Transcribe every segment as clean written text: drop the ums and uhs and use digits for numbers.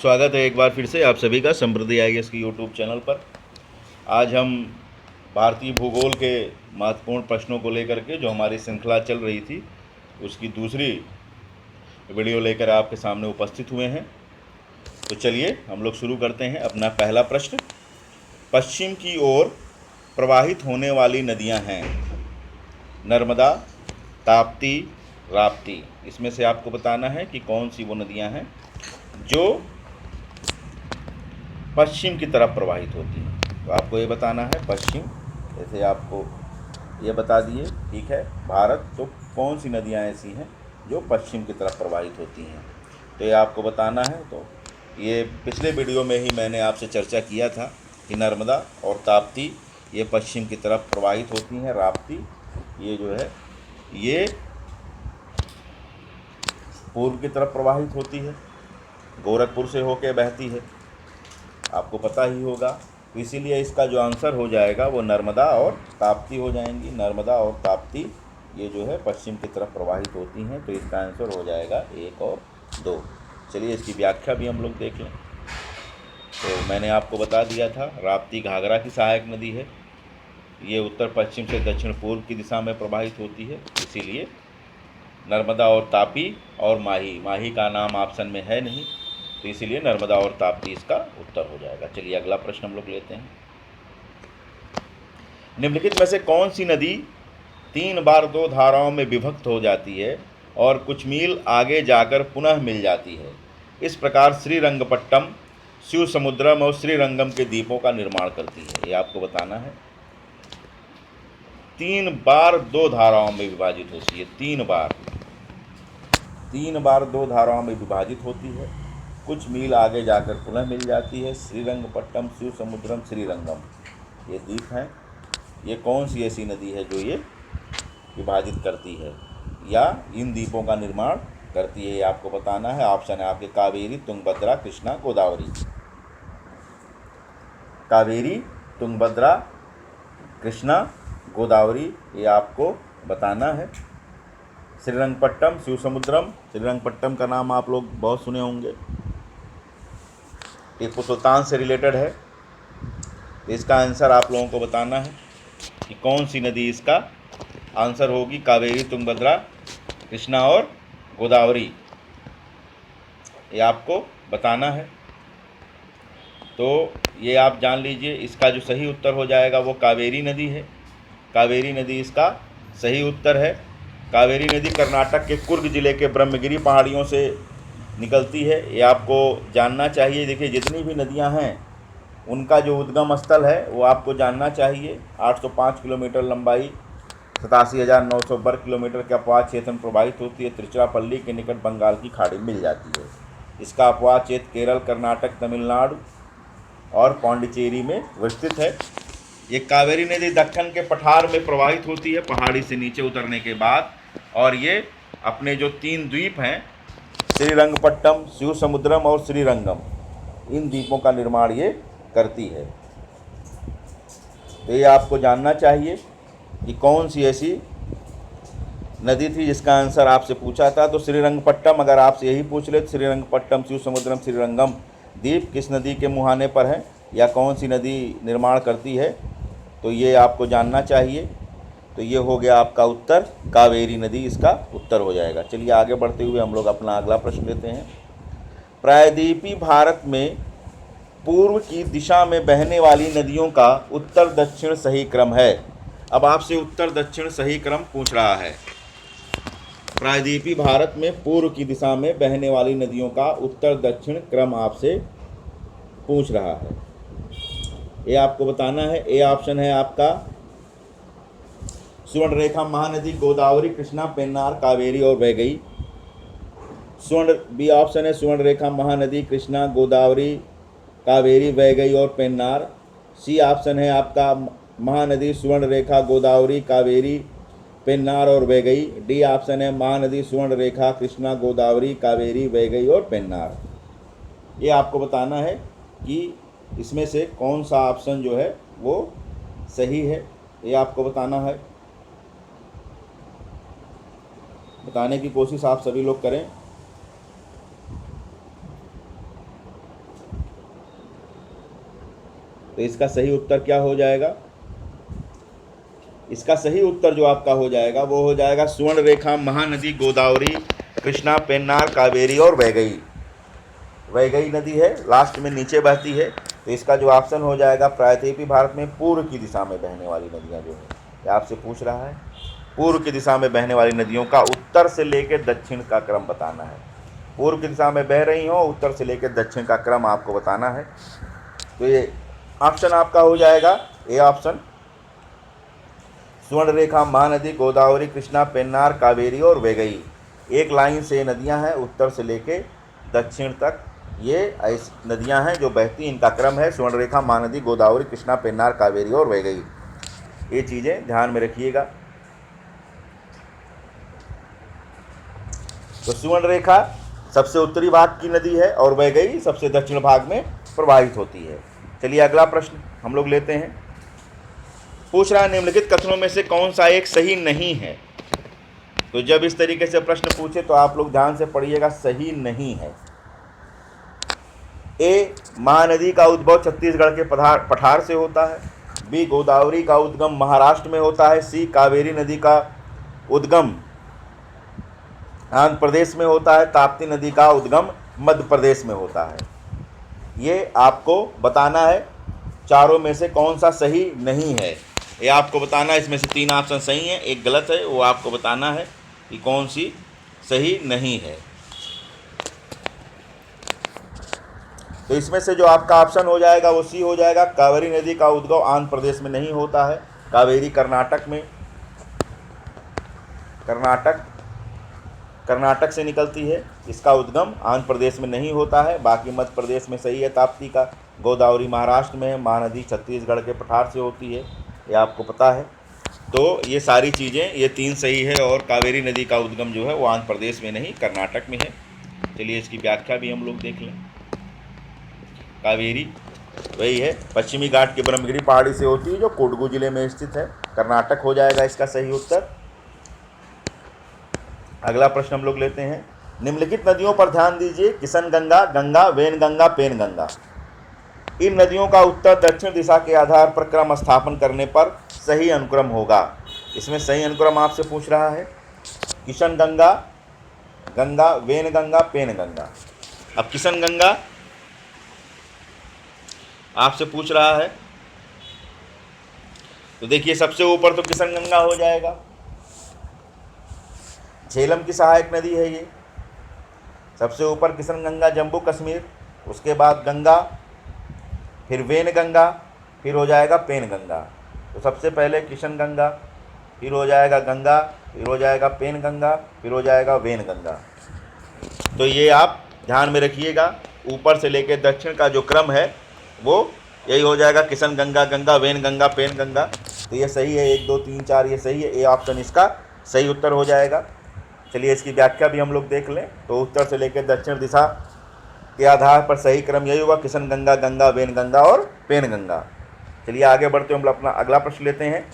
स्वागत है एक बार फिर से आप सभी का समृद्धि आईएएस की यूट्यूब चैनल पर। आज हम भारतीय भूगोल के महत्वपूर्ण प्रश्नों को लेकर के जो हमारी श्रृंखला चल रही थी उसकी दूसरी वीडियो लेकर आपके सामने उपस्थित हुए हैं। तो चलिए हम लोग शुरू करते हैं। अपना पहला प्रश्न, पश्चिम की ओर प्रवाहित होने वाली नदियां हैं नर्मदा, ताप्ती, राप्ती। इसमें से आपको बताना है कि कौन सी वो नदियां हैं जो पश्चिम की तरफ प्रवाहित होती है। तो आपको ये बताना है पश्चिम, जैसे आपको ये बता दिए, ठीक है, भारत, तो कौन सी नदियाँ ऐसी हैं जो पश्चिम की तरफ प्रवाहित होती हैं, तो ये आपको बताना है। तो ये पिछले वीडियो में ही मैंने आपसे चर्चा किया था कि नर्मदा और ताप्ती ये पश्चिम की तरफ प्रवाहित होती हैं। राप्ती ये जो है ये पूर्व की तरफ प्रवाहित होती है, गोरखपुर से होकर बहती है, आपको पता ही होगा। तो इसीलिए इसका जो आंसर हो जाएगा वो नर्मदा और ताप्ती हो जाएंगी। नर्मदा और ताप्ती ये जो है पश्चिम की तरफ प्रवाहित होती हैं, तो इसका आंसर हो जाएगा 1 और 2। चलिए इसकी व्याख्या भी हम लोग देख लें। तो मैंने आपको बता दिया था, राप्ती घाघरा की सहायक नदी है। ये उत्तर पश्चिम से दक्षिण पूर्व की दिशा में प्रवाहित होती है, इसीलिए नर्मदा और तापी और माही का नाम ऑप्शन में है नहीं, तो इसीलिए नर्मदा और ताप्ती इसका उत्तर हो जाएगा। चलिए अगला प्रश्न हम लोग लेते हैं। निम्नलिखित में से कौन सी नदी 3 बार 2 धाराओं में विभक्त हो जाती है और कुछ मील आगे जाकर पुनः मिल जाती है? इस प्रकार श्रीरंगपट्टम, शिव समुद्रम और श्रीरंगम के द्वीपों का निर्माण करती है। ये आपको बताना है। 3 बार 2 धाराओं में विभाजित होती है। 3 बार 2 धाराओं में विभाजित होती है, कुछ मील आगे जाकर पुनः मिल जाती है। श्रीरंगपट्टम, शिव समुद्रम, श्रीरंगम ये द्वीप हैं। ये कौन सी ऐसी नदी है जो ये विभाजित करती है या इन द्वीपों का निर्माण करती है? ये आपको बताना है। ऑप्शन है आपके कावेरी, तुंगभद्रा, कृष्णा, गोदावरी। कावेरी, तुंगभद्रा, कृष्णा, गोदावरी ये आपको बताना है। श्रीरंगपट्टम, शिव समुद्रम, श्रीरंगपट्टम का नाम आप लोग बहुत सुने होंगे, टीपू सुल्तान से रिलेटेड है। इसका आंसर आप लोगों को बताना है कि कौन सी नदी इसका आंसर होगी। कावेरी, तुंगभद्रा, कृष्णा और गोदावरी ये आपको बताना है। तो ये आप जान लीजिए, इसका जो सही उत्तर हो जाएगा वो कावेरी नदी है। कावेरी नदी इसका सही उत्तर है। कावेरी नदी कर्नाटक के कुर्ग जिले के ब्रह्मगिरी पहाड़ियों से निकलती है, ये आपको जानना चाहिए। देखिए जितनी भी नदियां हैं उनका जो उद्गम स्थल है वो आपको जानना चाहिए। 805 किलोमीटर लंबाई, 87,900 वर्ग किलोमीटर के अपवाद क्षेत्र में प्रवाहित होती है। तिरुचिरापल्ली के निकट बंगाल की खाड़ी मिल जाती है। इसका अपवाद क्षेत्र केरल, कर्नाटक, तमिलनाडु और पौंडीचेरी में विस्तृत है। ये कावेरी नदी दक्कन के पठार में प्रवाहित होती है पहाड़ी से नीचे उतरने के बाद, और ये अपने जो 3 द्वीप हैं श्रीरंगपट्टम, शिव समुद्रम और श्रीरंगम, इन द्वीपों का निर्माण ये करती है। तो ये आपको जानना चाहिए कि कौन सी ऐसी नदी थी जिसका आंसर आपसे पूछा था। तो श्रीरंगपट्टम, अगर आपसे यही पूछ ले श्रीरंगपट्टम, शिव समुद्रम, श्रीरंगम द्वीप किस नदी के मुहाने पर है या कौन सी नदी निर्माण करती है, तो ये आपको जानना चाहिए। तो ये हो गया आपका उत्तर, कावेरी नदी इसका उत्तर हो जाएगा। चलिए आगे बढ़ते हुए हम लोग अपना अगला प्रश्न लेते हैं। प्रायद्वीपीय भारत में पूर्व की दिशा में बहने वाली नदियों का उत्तर दक्षिण सही क्रम है। अब आपसे उत्तर दक्षिण सही क्रम पूछ रहा है। प्रायद्वीपीय भारत में पूर्व की दिशा में बहने वाली नदियों का उत्तर दक्षिण क्रम आपसे पूछ रहा है। ये आपको बताना है। ए ऑप्शन है आपका सुवर्णरेखा महानदी, गोदावरी, कृष्णा, पेन्नार, कावेरी और वैगई। बी ऑप्शन है सुवर्णरेखा महानदी, कृष्णा, गोदावरी, कावेरी, वैगई और पेन्नार। सी ऑप्शन है आपका महानदी, सुवर्णरेखा, गोदावरी, कावेरी, पेन्नार और वैगई। डी ऑप्शन है महानदी, सुवर्णरेखा, कृष्णा, गोदावरी, कावेरी, वैगई और पेन्नार। ये आपको बताना है कि इसमें से कौन सा ऑप्शन जो है वो सही है। ये आपको बताना है, बताने की कोशिश आप सभी लोग करें। तो इसका सही उत्तर क्या हो जाएगा? इसका सही उत्तर जो आपका हो जाएगा वो हो जाएगा सुवर्ण रेखा महानदी गोदावरी कृष्णा पेन्नार कावेरी और वैगई। वैगई नदी है लास्ट में नीचे बहती है, तो इसका जो ऑप्शन हो जाएगा प्रायद्वीपीय भारत में पूर्व की दिशा में बहने वाली नदियाँ जो है, ये आपसे पूछ रहा है पूर्व की दिशा में बहने वाली नदियों का उत्तर से लेकर दक्षिण का क्रम बताना है। पूर्व की दिशा में बह रही हो, उत्तर से लेकर दक्षिण का क्रम आपको बताना है। तो ये ऑप्शन आपका हो जाएगा ए ऑप्शन, स्वर्ण रेखा महानदी गोदावरी कृष्णा पेन्नार कावेरी और वैगई। एक लाइन से नदियां हैं उत्तर से लेके दक्षिण तक, ये ऐसी नदियां हैं जो बहती, इनका क्रम है स्वर्ण रेखा महानदी गोदावरी कृष्णा पेन्नार कावेरी और वैगई। ये चीज़ें ध्यान में रखिएगा। तो स्वर्ण रेखा सबसे उत्तरी भाग की नदी है और वैगई सबसे दक्षिण भाग में प्रवाहित होती है। चलिए अगला प्रश्न हम लोग लेते हैं। पूछ रहा है निम्नलिखित कथनों में से कौन सा एक सही नहीं है। तो जब इस तरीके से प्रश्न पूछे तो आप लोग ध्यान से पढ़िएगा, सही नहीं है। ए महानदी का उद्भव छत्तीसगढ़ के पठार से होता है। बी गोदावरी का उद्गम महाराष्ट्र में होता है। सी कावेरी नदी का उद्गम आंध्र प्रदेश में होता है। ताप्ती नदी का उद्गम मध्य प्रदेश में होता है। ये आपको बताना है चारों में से कौन सा सही नहीं है, ये आपको बताना है। इसमें से 3 ऑप्शन सही हैं, एक गलत है, वो आपको बताना है कि कौन सी सही नहीं है। तो इसमें से जो आपका ऑप्शन हो जाएगा वो सी हो जाएगा। कावेरी नदी का उद्गम आंध्र प्रदेश में नहीं होता है। कावेरी कर्नाटक में, कर्नाटक से निकलती है। इसका उद्गम आंध्र प्रदेश में नहीं होता है। बाकी मध्य प्रदेश में सही है ताप्ती का। गोदावरी महाराष्ट्र में है। महानदी छत्तीसगढ़ के पठार से होती है, ये आपको पता है। तो ये सारी चीज़ें, ये 3 सही है। और कावेरी नदी का उद्गम जो है वो आंध्र प्रदेश में नहीं कर्नाटक में है। चलिए इसकी व्याख्या भी हम लोग देख लें। कावेरी वही है, पश्चिमी घाट की ब्रह्मगिरी पहाड़ी से होती है जो कोडगू जिले में स्थित है। कर्नाटक हो जाएगा इसका सही उत्तर। अगला प्रश्न हम लोग लेते हैं। निम्नलिखित नदियों पर ध्यान दीजिए, किशनगंगा, गंगा, वेनगंगा, पेनगंगा। इन नदियों का उत्तर दक्षिण दिशा के आधार पर क्रम स्थापन करने पर सही अनुक्रम होगा। इसमें सही अनुक्रम आपसे पूछ रहा है, किशनगंगा, गंगा, वेनगंगा, पेनगंगा। अब किशनगंगा आपसे पूछ रहा है, तो देखिए सबसे ऊपर तो किशनगंगा हो जाएगा। झेलम की सहायक नदी है ये। सबसे ऊपर किशनगंगा जम्मू कश्मीर, उसके बाद गंगा, फिर वेनगंगा, फिर हो जाएगा पेनगंगा। तो सबसे पहले किशनगंगा, फिर हो जाएगा गंगा, फिर हो जाएगा पेनगंगा, फिर हो जाएगा वेनगंगा। तो ये आप ध्यान में रखिएगा, ऊपर से लेकर दक्षिण का जो क्रम है वो यही हो जाएगा, किशनगंगा, गंगा, वेनगंगा, पेनगंगा। तो ये सही है, 1 2 3 4 ये सही है। ए ऑप्शन इसका सही उत्तर हो जाएगा। चलिए इसकी व्याख्या भी हम लोग देख लें। तो उत्तर से लेकर दक्षिण दिशा के आधार पर सही क्रम यही हुआ, किशनगंगा, गंगा, वेनगंगा और पेनगंगा। चलिए आगे बढ़ते हम अपना अगला प्रश्न लेते हैं।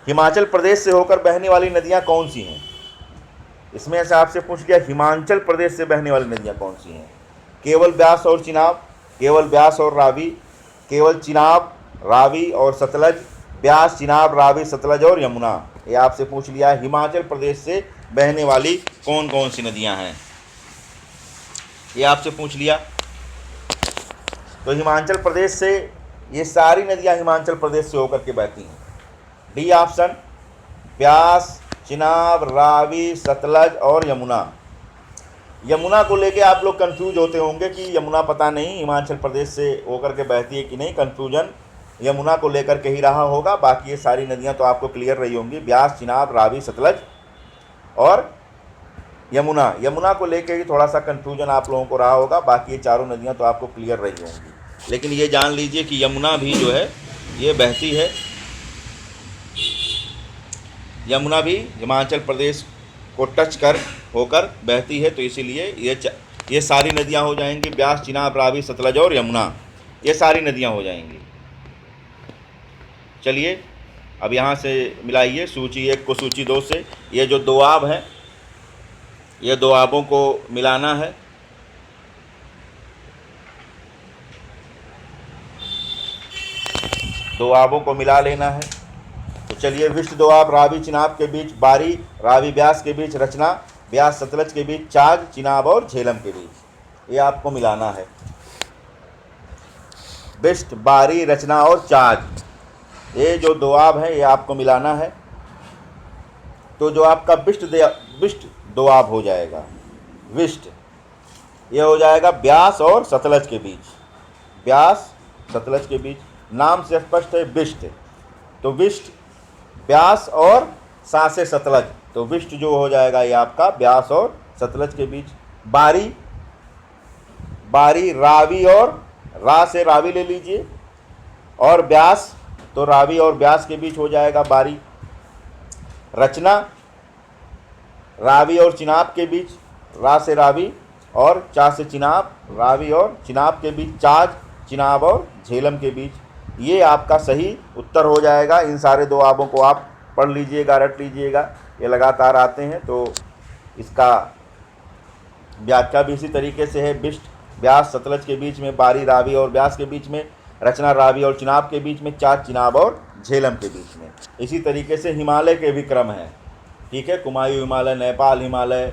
हिमाचल प्रदेश से होकर बहने वाली नदियाँ कौन सी हैं। इसमें से आपसे पूछ लिया हिमाचल प्रदेश से बहने वाली नदियाँ कौन सी हैं। केवल ब्यास और चिनाब, केवल ब्यास और रावी, केवल चिनाब, रावी और सतलज, ब्यास, चिनाब, रावी, सतलज और यमुना। ये आपसे पूछ लिया हिमाचल प्रदेश से बहने वाली कौन कौन सी नदियां हैं, ये आपसे पूछ लिया। तो हिमाचल प्रदेश से ये सारी नदियां हिमाचल प्रदेश से होकर के बहती हैं। डी ऑप्शन, ब्यास, चिनाब, रावी, सतलज और यमुना। यमुना को लेके आप लोग कंफ्यूज होते होंगे कि यमुना पता नहीं हिमाचल प्रदेश से होकर के बहती है कि नहीं। कंफ्यूजन यमुना को लेकर के ही रहा होगा। बाकी ये सारी नदियां तो आपको क्लियर रही होंगी, ब्यास, चिनाब, रावी, सतलज और यमुना। यमुना को लेके ही थोड़ा सा कंफ्यूजन आप लोगों को रहा होगा। बाकी ये चारों नदियां तो आपको क्लियर रही होंगी। लेकिन ये जान लीजिए कि यमुना भी जो है ये बहती है। यमुना भी हिमाचल प्रदेश को टच कर होकर बहती है। तो इसीलिए ये सारी नदियां हो जाएंगी, ब्यास, चिनाब, रावी, सतलज और यमुना, ये सारी नदियां हो जाएंगी। चलिए अब यहाँ से मिलाइए सूची 1 को सूची 2 से। ये जो दोआब हैं, ये दोआबों को मिलाना है। दोआबों को मिला लेना है। तो चलिए, विष्ट दोआब रावी चिनाब के बीच, बारी रावी ब्यास के बीच, रचना ब्यास सतलज के बीच, चाग चिनाब और झेलम के बीच, ये आपको मिलाना है। विष्ट, बारी, रचना और चाग, ये जो दोआब है ये आपको मिलाना है। तो जो आपका विष्ट दोआब हो जाएगा, विष्ट, ये हो जाएगा ब्यास और सतलज के बीच, ब्यास सतलज के बीच। नाम से स्पष्ट है विष्ट, तो विष्ट ब्यास और सा से सतलज, तो विष्ट जो हो जाएगा ये आपका ब्यास और सतलज के बीच। बारी, बारी रावी और रा से रावी ले लीजिए, और ब्यास, तो रावी और ब्यास के बीच हो जाएगा बारी। रचना रावी और चिनाब के बीच, रा से रावी और चा से चिनाब, रावी और चिनाब के बीच, चाज चिनाब और झेलम के बीच। ये आपका सही उत्तर हो जाएगा। इन सारे दोआबों को आप पढ़ लीजिएगा, रट लीजिएगा, ये लगातार आते हैं। तो इसका व्याख्या भी इसी तरीके से है, विष्ट ब्यास सतलज के बीच में, बारी रावी और ब्यास के बीच में, रचना रावी और चिनाब के बीच में, चाज चिनाब और झेलम के बीच में। इसी तरीके से हिमालय के भी क्रम हैं, ठीक है, कुमायूं हिमालय, नेपाल हिमालय,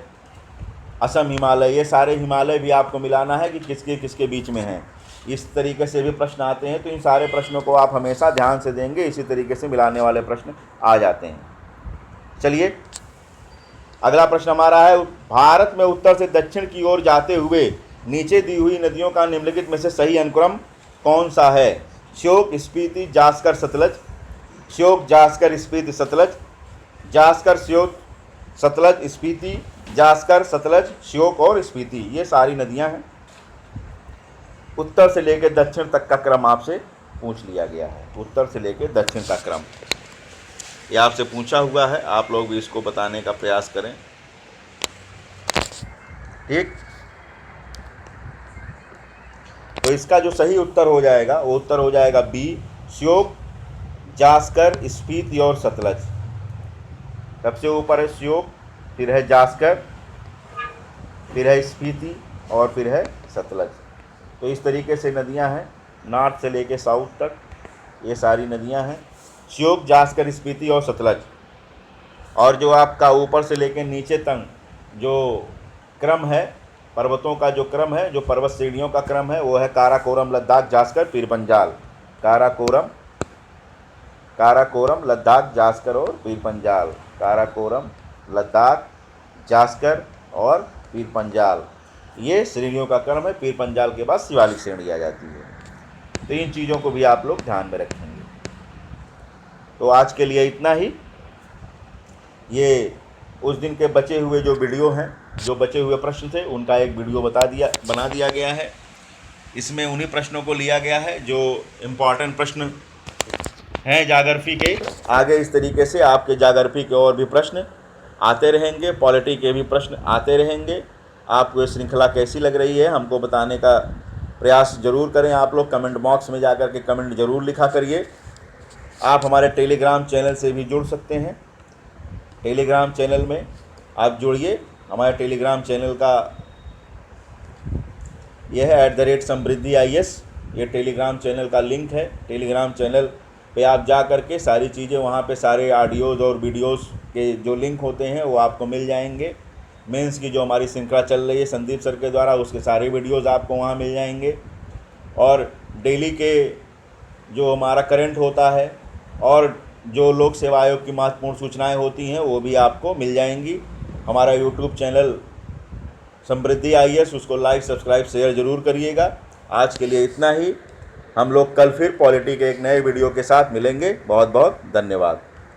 असम हिमालय, ये सारे हिमालय भी आपको मिलाना है कि किसके किसके बीच में हैं। इस तरीके से भी प्रश्न आते हैं, तो इन सारे प्रश्नों को आप हमेशा ध्यान से देंगे, इसी तरीके से मिलाने वाले प्रश्न आ जाते हैं। चलिए, अगला प्रश्न हमारा है, भारत में उत्तर से दक्षिण की ओर जाते हुए नीचे दी हुई नदियों का निम्नलिखित में से सही अनुक्रम कौन सा है? श्योक, स्पीति, जास्कर, सतलज, श्योक, जास्कर, स्पीति, सतलज, जास्कर, श्योक, सतलज, स्पीति, जास्कर, सतलज, श्योक और स्पीति, ये सारी नदियां हैं। उत्तर से लेकर दक्षिण तक का क्रम आपसे पूछ लिया गया है, उत्तर से लेकर दक्षिण का क्रम ये आपसे पूछा हुआ है। आप लोग भी इसको बताने का प्रयास करें, ठीक। तो इसका जो सही उत्तर हो जाएगा वो उत्तर हो जाएगा बी, श्योक, जास्कर, स्पीति और सतलज। सबसे ऊपर है श्योक, फिर है जास्कर, फिर है स्पीति और फिर है सतलज। तो इस तरीके से नदियां हैं, नॉर्थ से लेके साउथ तक ये सारी नदियां हैं, श्योक, जास्कर, स्पीति और सतलज। और जो आपका ऊपर से लेके नीचे तक जो क्रम है, पर्वतों का जो क्रम है, जो पर्वत श्रेणियों का क्रम है, वो है काराकोरम, लद्दाख, जास्कर, पीर पंजाल। काराकोरम, काराकोरम, लद्दाख, जास्कर और पीर पंजाल। काराकोरम, लद्दाख, जास्कर और पीर पंजाल, ये श्रेणियों का क्रम है। पीर पंजाल के बाद शिवालिक श्रेणी आ जाती है। तो इन चीज़ों को भी आप लोग ध्यान में रखेंगे। तो आज के लिए इतना ही। ये उस दिन के बचे हुए जो वीडियो हैं, जो बचे हुए प्रश्न थे, उनका एक वीडियो बना दिया गया है। इसमें उन्हीं प्रश्नों को लिया गया है जो इम्पॉर्टेंट प्रश्न हैं ज्योग्राफी के। आगे इस तरीके से आपके ज्योग्राफी के और भी प्रश्न आते रहेंगे, पॉलिटी के भी प्रश्न आते रहेंगे। आपको ये श्रृंखला कैसी लग रही है हमको बताने का प्रयास ज़रूर करें। आप लोग कमेंट बॉक्स में जाकर के कमेंट ज़रूर लिखा करिए। आप हमारे टेलीग्राम चैनल से भी जुड़ सकते हैं। टेलीग्राम चैनल में आप जुड़िए। हमारे टेलीग्राम चैनल का यह है @समृद्धि IS, ये टेलीग्राम चैनल का लिंक है। टेलीग्राम चैनल पे आप जा कर के सारी चीज़ें, वहाँ पे सारे ऑडियोज़ और वीडियोज़ के जो लिंक होते हैं वो आपको मिल जाएंगे। मेंस की जो हमारी श्रृंखला चल रही है संदीप सर के द्वारा, उसके सारे वीडियोज़ आपको वहाँ मिल जाएंगे। और डेली के जो हमारा करंट होता है और जो लोक सेवा आयोग की महत्वपूर्ण सूचनाएं होती हैं वो भी आपको मिल जाएंगी। हमारा यूट्यूब चैनल समृद्धि IS, उसको लाइक, सब्सक्राइब, शेयर ज़रूर करिएगा। आज के लिए इतना ही। हम लोग कल फिर पॉलिटी के एक नए वीडियो के साथ मिलेंगे। बहुत बहुत धन्यवाद।